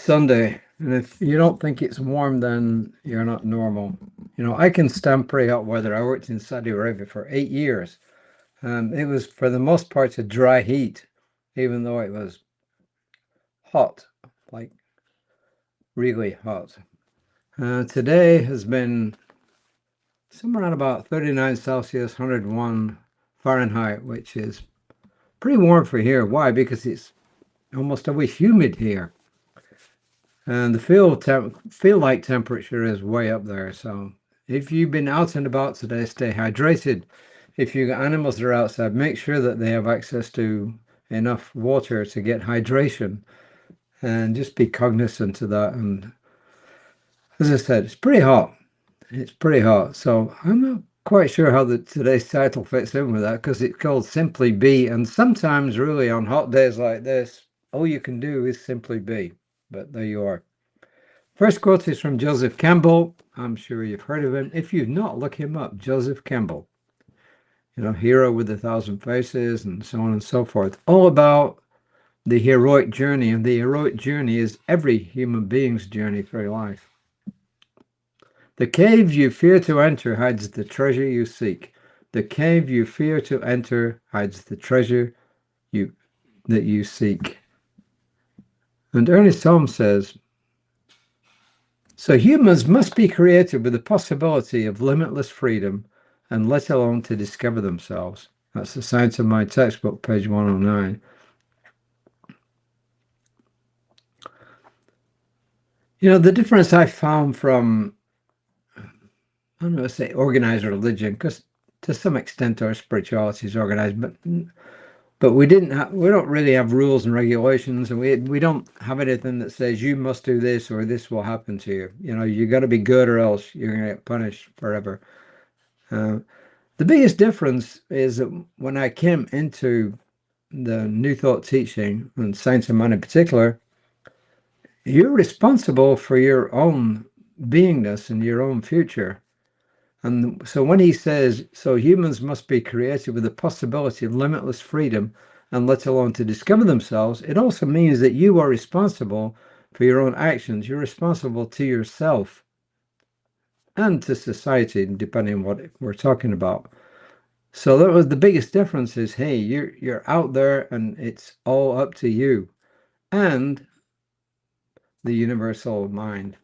Sunday, and if you don't think it's warm, then you're not normal. I can stand pretty hot weather. I worked in Saudi Arabia for 8 years. It was, for the most part, a dry heat, even though it was hot, like really hot. Today has been somewhere around about 39 Celsius, 101 Fahrenheit, which is pretty warm for here. Why? Because it's almost always humid here. And the feel like temperature is way up there. So if you've been out and about today, stay hydrated. If you've got animals that are outside, make sure that they have access to enough water to get hydration, and just be cognizant of that. And as I said, it's pretty hot. It's pretty hot. So I'm not quite sure how today's title fits in with that, because it's called Simply Be. And sometimes, really, on hot days like this, all you can do is simply be. But there you are. First quote is from Joseph Campbell. I'm sure you've heard of him. If you've not, look him up. Joseph Campbell. Hero with 1,000 faces, and so on and so forth. All about the heroic journey. And the heroic journey is every human being's journey through life. The cave you fear to enter hides the treasure you seek. The cave you fear to enter hides the treasure that you seek. And Ernest Holmes says, so humans must be created with the possibility of limitless freedom and let alone to discover themselves. That's the Science of Mind textbook, page 109. The difference I found from, I don't know, say organized religion, because to some extent our spirituality is organized, but we don't really have rules and regulations, and we don't have anything that says you must do this or this will happen to you. You got to be good or else you're going to get punished forever. The biggest difference is that when I came into the New Thought teaching, and Science of Mind in particular, you're responsible for your own beingness and your own future. And so when he says, so humans must be created with the possibility of limitless freedom and let alone to discover themselves, it also means that you are responsible for your own actions. You're responsible to yourself and to society, depending on what we're talking about. So that was the biggest difference is, hey, you're out there and it's all up to you and the universal mind.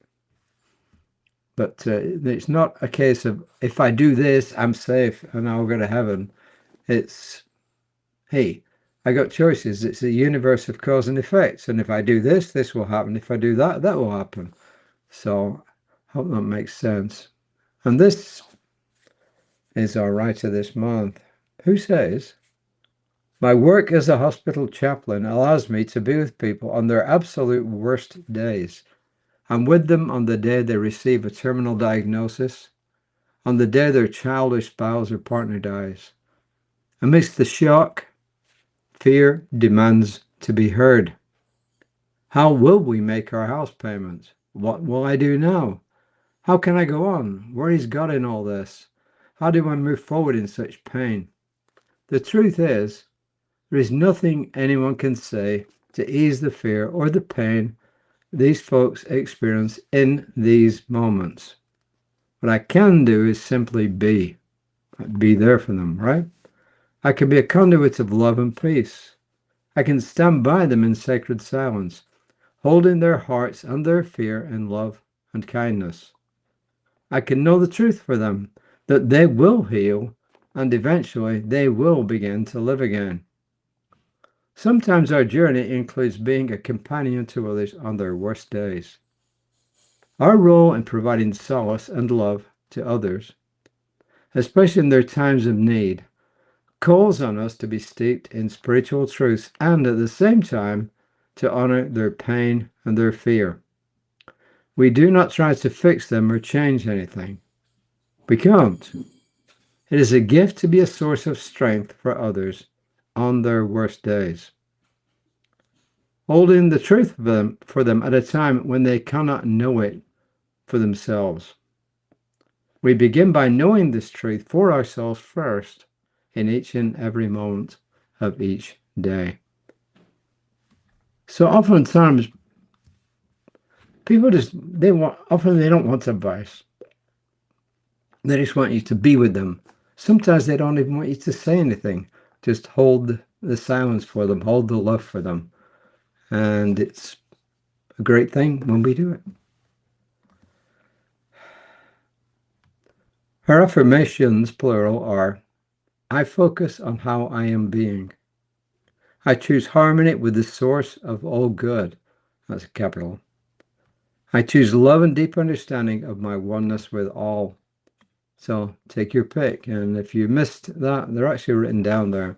But it's not a case of, if I do this, I'm safe and I'll go to heaven. It's, hey, I got choices. It's a universe of cause and effects. And if I do this, this will happen. If I do that, that will happen. So I hope that makes sense. And this is our writer this month, who says, my work as a hospital chaplain allows me to be with people on their absolute worst days. I'm with them on the day they receive a terminal diagnosis, on the day their childish spouse or partner dies. Amidst the shock, fear demands to be heard. How will we make our house payments? What will I do now? How can I go on? Where is God in all this? How do I move forward in such pain? The truth is, there is nothing anyone can say to ease the fear or the pain these folks experience in these moments. What I can do is simply be there for them, right? I can be a conduit of love and peace. I can stand by them in sacred silence, holding their hearts and their fear in love and kindness. I can know the truth for them, that they will heal, and eventually they will begin to live again. Sometimes our journey includes being a companion to others on their worst days. Our role in providing solace and love to others, especially in their times of need, calls on us to be steeped in spiritual truths and at the same time to honor their pain and their fear. We do not try to fix them or change anything. We can't. It is a gift to be a source of strength for others on their worst days. Holding the truth for them at a time when they cannot know it for themselves. We begin by knowing this truth for ourselves first in each and every moment of each day. So oftentimes People often they don't want advice. They just want you to be with them. Sometimes they don't even want you to say anything. Just hold the silence for them, hold the love for them. And it's a great thing when we do it. Her affirmations, plural, are: I focus on how I am being. I choose harmony with the source of all good. That's a capital. I choose love and deep understanding of my oneness with all. So take your pick. And if you missed that, they're actually written down there.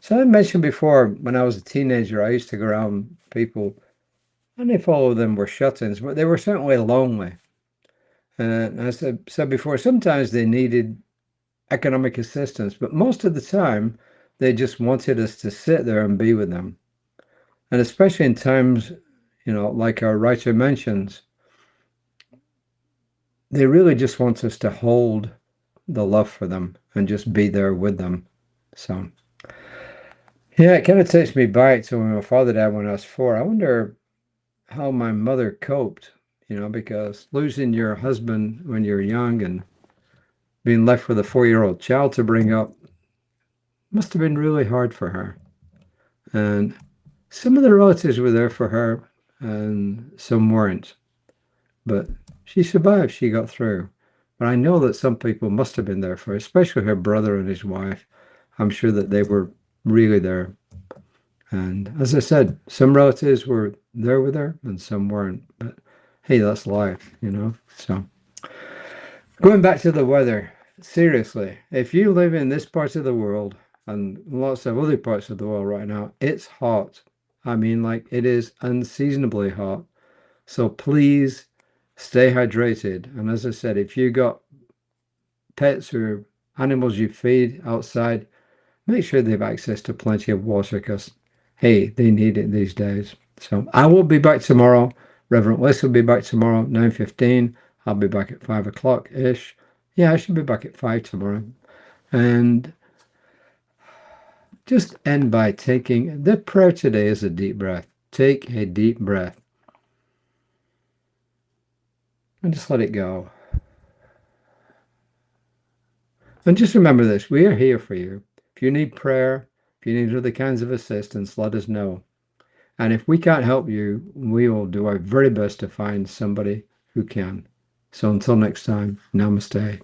So I mentioned before, when I was a teenager, I used to go around people, and they follow them were shut-ins, but they were certainly lonely. And as I said before, sometimes they needed economic assistance, but most of the time, they just wanted us to sit there and be with them. And especially in times, like our writer mentions, they really just want us to hold the love for them and just be there with them. So, yeah, it kind of takes me back to when my father died when I was 4. I wonder how my mother coped, because losing your husband when you're young and being left with a 4-year-old child to bring up must have been really hard for her. And some of the relatives were there for her and some weren't. But she survived, she got through. But I know that some people must have been there for her, especially her brother and his wife. I'm sure that they were really there. And as I said, some relatives were there with her and some weren't. But hey, that's life, So going back to the weather, seriously, if you live in this part of the world and lots of other parts of the world right now, it's hot. I mean, like, it is unseasonably hot. So please stay hydrated. And as I said, if you got pets or animals you feed outside, make sure they have access to plenty of water, because, hey, they need it these days. So I will be back tomorrow. Reverend Les will be back tomorrow, 9:15. I'll be back at 5 o'clock-ish. Yeah, I should be back at 5 tomorrow. And just end by taking, the prayer today is a deep breath. Take a deep breath. And just let it go. And just remember this, we are here for you. If you need prayer, if you need other kinds of assistance, let us know. And if we can't help you, we will do our very best to find somebody who can. So until next time, namaste.